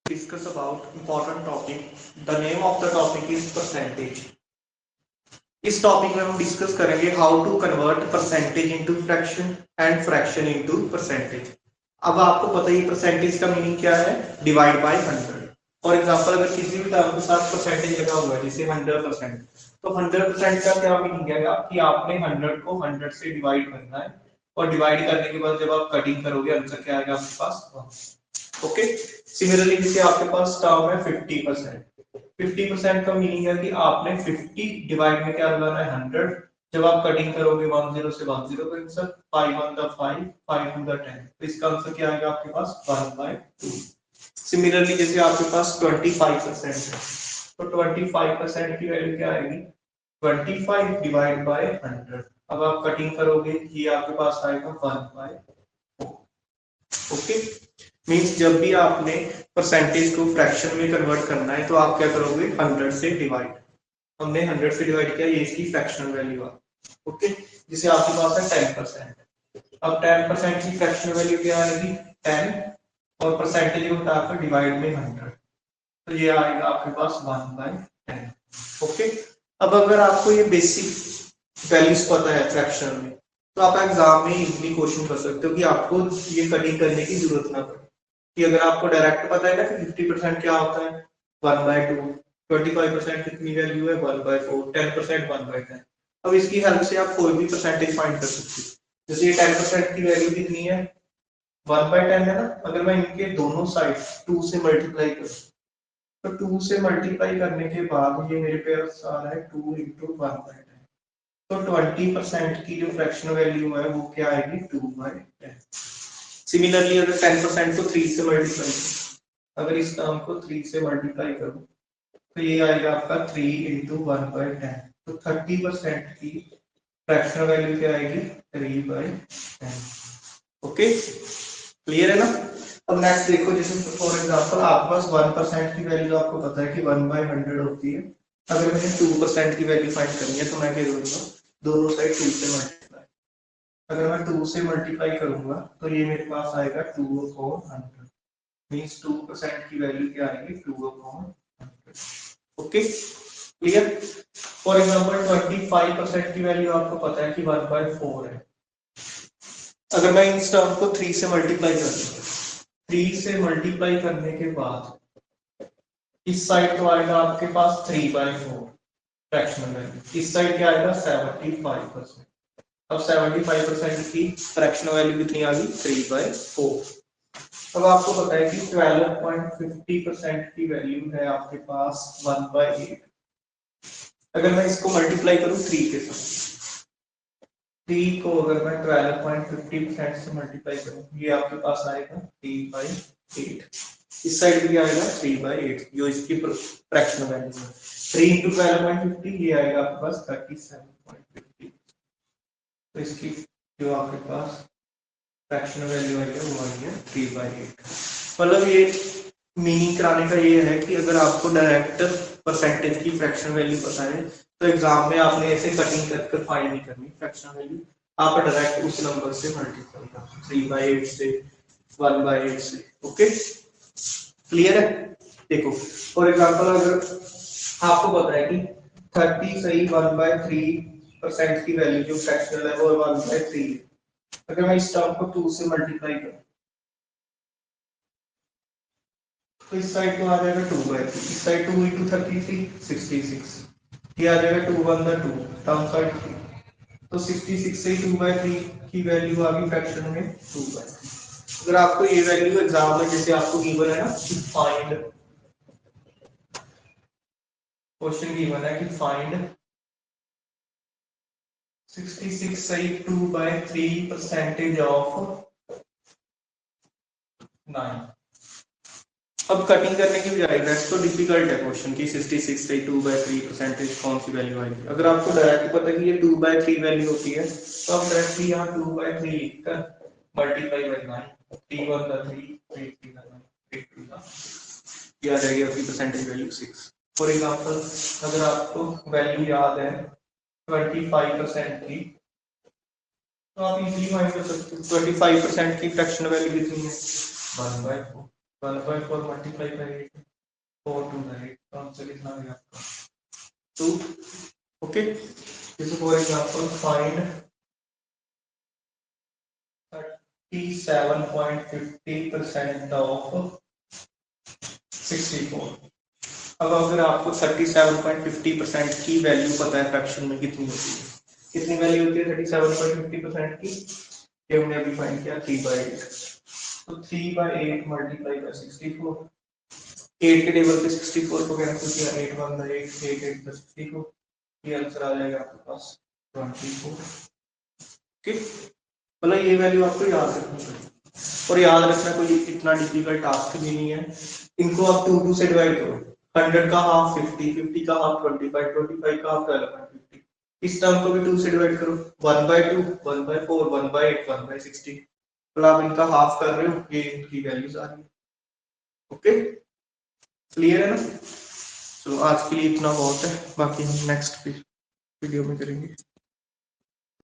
discuss about important topic. The name of the topic is percentage. इस topic में हम discuss करेंगे how to convert percentage into fraction and fraction into percentage. अब आपको पता ही percentage का मीनिंग क्या है, डिवाइड बाय 100। फॉर एग्जांपल अगर किसी भी टर्म के साथ परसेंटेज लगा हुआ है जैसे 100%, तो 100% का क्या मीनिंग है कि आपने 100 को 100 से डिवाइड करना है और डिवाइड करने के बाद जब आप कटिंग करोगे आंसर क्या आएगा आपके पास 1। ओके, सिमिलरली जैसे आपके पास टर्म है 50%। 50% का मीनिंग है कि आपने 50 डिवाइड में क्या लगाना है 100। जब आप कटिंग करोगे 10 से 10 का आंसर 5 1 द 5 5 2 द 10, तो इसका आंसर क्या आएगा आपके पास 1/2। सिमिलरली जैसे आपके पास 25% है तो 25% की वैल्यू क्या आएगी 25 डिवाइड बाय 100। अब आप कटिंग करोगे ये आपके पास आएगा 1/4। ओके, मीन्स जब भी आपने परसेंटेज को फ्रैक्शन में कन्वर्ट करना है तो आप क्या करोगे 100 से डिवाइड। हमने 100 से डिवाइड किया, ये इसकी फ्रैक्शनल वैल्यू आ। ओके, जिसे आपके पास है 10%। अब 10% की फ्रैक्शनल वैल्यू क्या आएगी 10 और परसेंटेज को हटाकर डिवाइड में 100, तो ये आएगा आपके पास 1/10। ओके, अब अगर आपको ये बेसिक वैल्यूज पता है फ्रैक्शन में तो आप एग्जाम में इजीली क्वेश्चन कर सकते हो कि आपको ये कटिंग करने की जरूरत ना पड़े। कि अगर आपको डायरेक्ट पता है ना कि 50% क्या होता है 1/2, 25% कितनी वैल्यू है 1/4, 10% 1/10। अब इसकी हेल्प से आप कोई भी परसेंटेज फाइंड कर सकते हो। जैसे ये 10% की वैल्यू कितनी है 1/10 है ना, अगर मैं इनके दोनों साइड 2 से मल्टीप्लाई करूं तो 2 से मल्टीप्लाई करने के बाद ये मेरे पास आ रहा है 2 × 1/10, तो 20% की जो फ्रैक्शनल वैल्यू है वो क्या आएगी 2/10। सिमिलरली अगर 10% को 3 से मल्टीप्लाई करूं, अगर इस टर्म को 3 से मल्टीप्लाई करूं तो ये आएगा आपका 3 × 1/10, तो 30% की फ्रैक्शनल वैल्यू क्या आएगी 3/10। ओके, क्लियर है ना। अब नेक्स्ट देखो, जैसे फॉर एग्जांपल आपके पास 1% की वैल्यू आपको पता है कि 1/100 होती है। अगर मुझे 2% की वैल्यू फाइंड करनी है तो मैं क्या करूंगा दोनों साइड 2 से मल्टीप्लाई। अगर मैं 2 से मल्टीप्लाई करूंगा तो ये मेरे पास आएगा 2/100, मींस 2% की वैल्यू क्या आएगी 2/100। Okay, clear. फॉर एग्जांपल 25% की वैल्यू आपको पता है कि 1/4 है। अगर मैं इस टर्म को 3 से मल्टीप्लाई कर दूं, 3 से मल्टीप्लाई करने के बाद इस साइड तो आएगा आपके पास 3/4 फ्रैक्शनल वैल्यू, इस साइड क्या आएगा 75%। अब 75% की फ्रैक्शनल वैल्यू कितनी आ गई 3/4। अब आपको पता है कि 12.50% की वैल्यू है आपके पास 1/8। अगर मैं इसको मल्टीप्लाई करूं 3 के साथ, 3 को अगर मैं 12.50% से मल्टीप्लाई करूं ये आपके पास आएगा 3/8। इस साइड भी आएगा 3/8 जो इसकी फ्रैक्शनल वैल्यू है। 3 × 12.50 ये आएगा आपके पास 37.50, तो इसकी जो आपके पास फ्रैक्शनल वैल्यू आई है वो आई है 3/8। मतलब ये मीनिंग कराने का ये है कि अगर आपको डायरेक्ट परसेंटेज की फ्रैक्शन वैल्यू पता है तो एग्जाम में आपने ऐसे कटिंग कर फाइंड नहीं करनी फ्रैक्शन वैल्यू, आप डायरेक्ट उस नंबर से मल्टीप्लाई कर 3/8 से 1/8 से। ओके, क्लियर है। देखो फॉर एग्जांपल अगर आपको पता है कि 30 सही 1/3% की वैल्यू जो फ्रैक्शनल है वो 1/3 है। अगर मैं इस टर्म को 2 से मल्टीप्लाई करूं तो इस साइड को आ जाएगा 2/3, इस साइड 2 × 33 66, ये आ जाएगा 2 1 2 डाउन साइड 3, तो 66 से 2/3 की वैल्यू आ गई फ्रैक्शन में 2/3। अगर आपको ये वैल्यू एग्जाम में जैसे आपको गिवन है ना कि फाइंड, क्वेश्चन गिवन है कि फाइंड 66 सही 2/3 परसेंटेज ऑफ 9। अब कटिंग करने की बजाय वैसे तो डिफिकल्ट है क्वेश्चन की 66 से 2/3 परसेंटेज कौन सी वैल्यू आएगी। अगर आपको डायरेक्ट पता है कि ये 2/3 वैल्यू होती है तो आप डायरेक्टली यहाँ 2/3 लिखकर मल्टीप्लाई करना है, 3 1 3 3 3 8 2 ये आ जाएगी आपकी परसेंटेज वैल्यू 6। फॉर एग्जांपल अगर आपको वैल्यू याद है 25% की तो आप इजीली फाइंड कर सकते हो 25% की फ्रैक्शनल वैल्यू कितनी है 1/4। 1/4 मल्टीप्लाई बाई 8, 4 2 8 आंसर कितना आ गया आपका 2. Okay, this for example find 37.50% of 64. अब अगर आपको 37.50% की वैल्यू पता है फ्रैक्शन में कितनी होती है, कितनी वैल्यू होती है 37.50% की, ये हमने अभी फाइंड किया 3/8. तो 3/8 मल्टीप्लाई बाय 64, 8 के टेबल पे 64 को कैंसिल किया, 8 1 8 8 8 plus 64, ये आंसर आ जाएगा आपके पास 24. ठीक, मतलब ये वैल्यू आपको याद रखनी पड़ेगी, और याद रखना कोई इतना डिफिकल्ट टास्क भी नहीं है. इनको आप 2 से डिवाइड करो, 100 का हाफ 50, 50 का हाफ 25, 25 का हाफ 12.50. इस टर्म को भी 2 से डिवाइड करो, 1/2 1/4 1/8 1/16. तो आप इनका हाफ कर रहे हो, ये इनकी वैल्यूज आ रही है. ओके, क्लियर है ना? चलो आज के लिए इतना बहुत है, बाकी हम नेक्स्ट वीडियो में करेंगे.